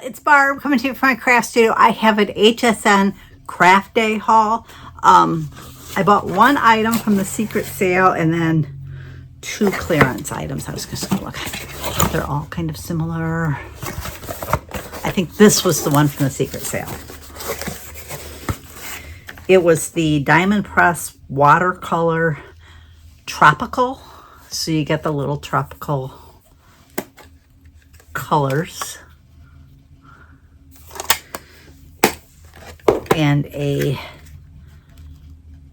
It's Barb coming to you from my craft studio. I have an Hsn Craft Day Haul. I bought one item from the secret sale and then two clearance items. I was just gonna look. They're all kind of similar. I think this was the one from the secret sale. It was the Diamond Press Watercolor Tropical. So you get the little tropical colors. And a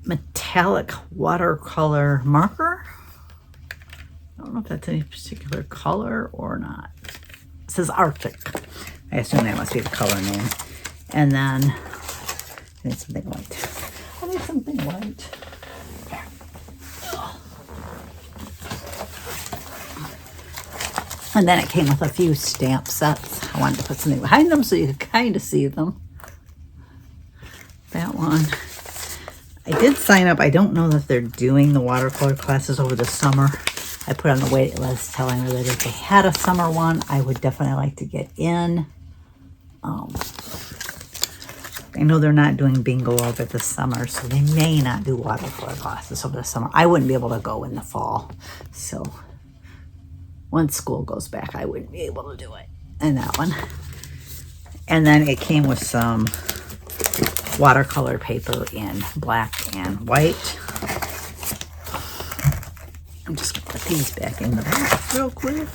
metallic watercolor marker. I don't know if that's any particular color or not. It says Arctic. I assume that must be the color name. And then I need something white. I need something white. And then it came with a few stamp sets. I wanted to put something behind them so you could kind of see them. That one. I did sign up. I don't know that they're doing the watercolor classes over the summer. I put on the wait list telling her that if they had a summer one, I would definitely like to get in. I know they're not doing bingo over the summer, so they may not do watercolor classes over the summer. I wouldn't be able to go in the fall. So once school goes back, I wouldn't be able to do it. And that one. And then it came with some watercolor paper in black and white. I'm just gonna put these back in the box real quick.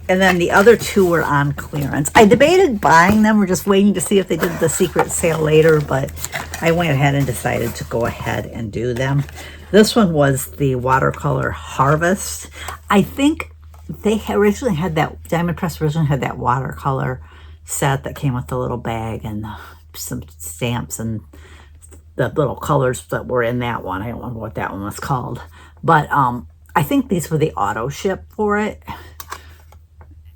And then the other two were on clearance. I debated buying them. We're just waiting to see if they did the secret sale later, but I went ahead and decided to go ahead and do them. This one was the watercolor Harvest. I think they originally had that, Diamond Press originally had that watercolor set that came with the little bag and some stamps and the little colors that were in that one. I don't remember what that one was called, but I think these were the auto ship for it,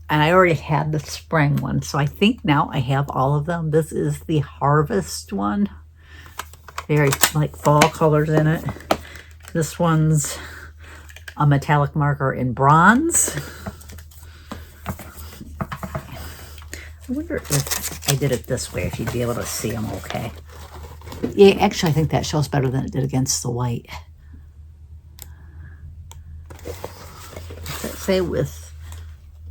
and I already had the spring one, so I think now I have all of them. This is the Harvest one, very like fall colors in it. This one's a metallic marker in bronze. I wonder if I did it this way, if you'd be able to see them okay. Yeah, actually, I think that shows better than it did against the white. Does that say with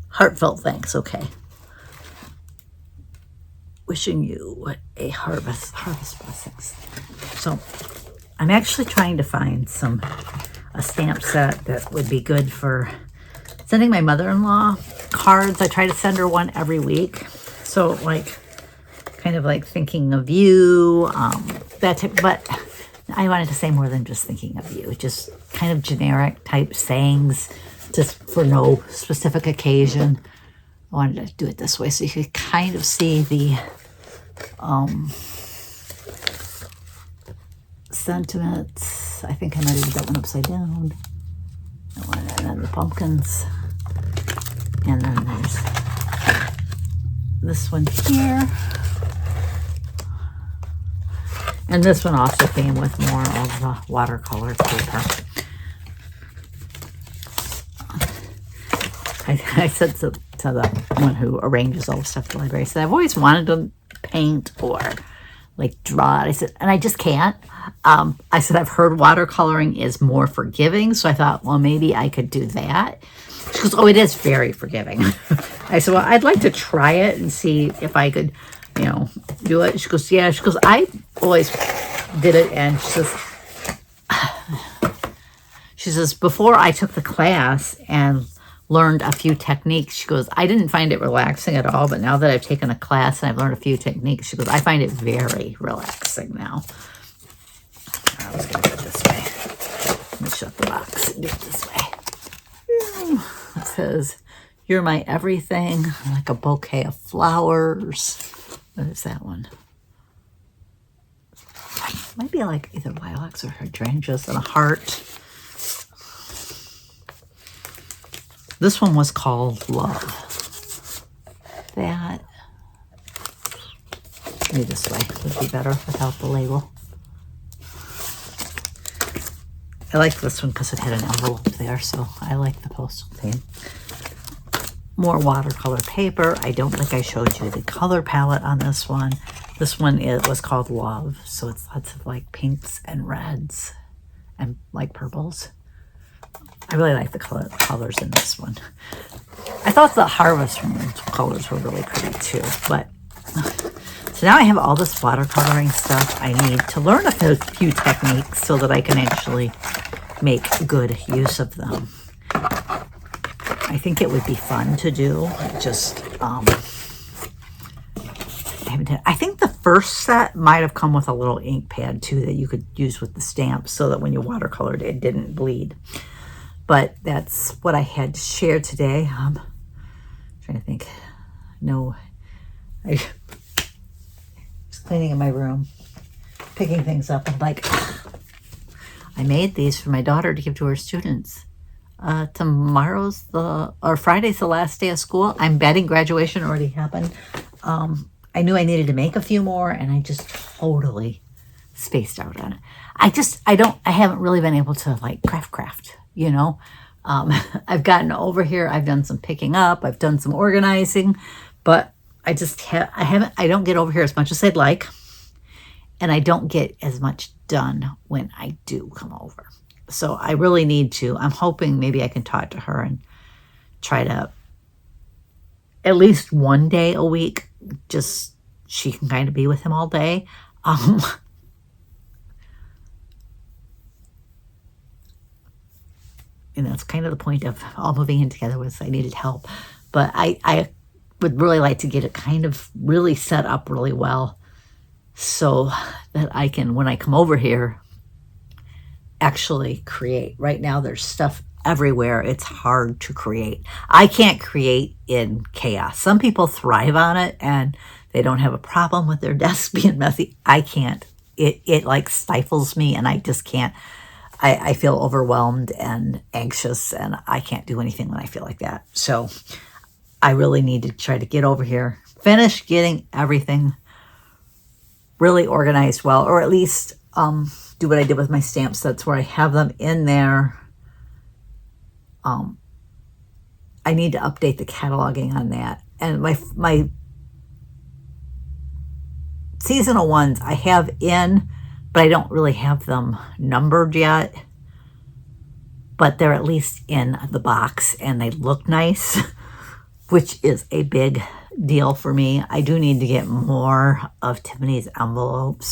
heartfelt thanks? Okay. Wishing you a harvest blessings. So I'm actually trying to find a stamp set that would be good for sending my mother-in-law cards. I try to send her one every week. So like, kind of like thinking of you, that type, but I wanted to say more than just thinking of you, just kind of generic type sayings, just for no specific occasion. I wanted to do it this way so you could kind of see the sentiments. I think I might have did that one upside down. That one, and then the pumpkins. And then there's this one here. And this one also came with more of the watercolor paper. I said to the one who arranges all the stuff at the library, I said, I've always wanted to paint or like draw it. I said, and I just can't. I said, I've heard watercoloring is more forgiving. So I thought, well, maybe I could do that. She goes, oh, it is very forgiving. I said, well, I'd like to try it and see if I could, do it. She goes, yeah. She goes, I always did it. And she says, before I took the class and learned a few techniques, she goes, I didn't find it relaxing at all. But now that I've taken a class and I've learned a few techniques, she goes, I find it very relaxing now. I was going to do it this way. Let me shut the box and do it this way. It says, you're my everything, like a bouquet of flowers. What is that one? It might be like either lilacs or hydrangeas and a heart. This one was called Love. That, maybe this way would be better without the label. I like this one because it had an envelope there, so I like the postal theme. more watercolor paper. I don't think I showed you the color palette on this one. This one was called Love, so it's lots of like pinks and reds and like purples. I really like the colors in this one. I thought the Harvest Moon colors were really pretty too, but so now I have all this watercoloring stuff. I need to learn a few techniques so that I can actually make good use of them. I think it would be fun to do. Just, I think the first set might have come with a little ink pad too that you could use with the stamps so that when you watercolored it didn't bleed. But that's what I had to share today. Trying to think. No, I was cleaning in my room, picking things up. I'm like, I made these for my daughter to give to her students. Friday's the last day of school. I'm betting graduation already happened. I knew I needed to make a few more, and I just totally spaced out on it. I haven't really been able to like craft, you know. I've gotten over here. I've done some picking up. I've done some organizing, but I don't get over here as much as I'd like, and I don't get as much done when I do come over. So I really need to. I'm hoping maybe I can talk to her and try to at least one day a week, just she can kind of be with him all day. And that's kind of the point of all moving in together, was I needed help. But I would really like to get it kind of really set up really well so that I can, when I come over here, actually create. Right now there's stuff everywhere. It's hard to create. I can't create in chaos. Some people thrive on it and they don't have a problem with their desk being messy. I can't. It like stifles me, and I just can't. I feel overwhelmed and anxious, and I can't do anything when I feel like that. So I really need to try to get over here, finish getting everything really organized well, or at least do what I did with my stamp sets where I have them in there. I need to update the cataloging on that. And my seasonal ones I have in, but I don't really have them numbered yet. But they're at least in the box and they look nice, which is a big deal for me. I do need to get more of Tiffany's envelopes.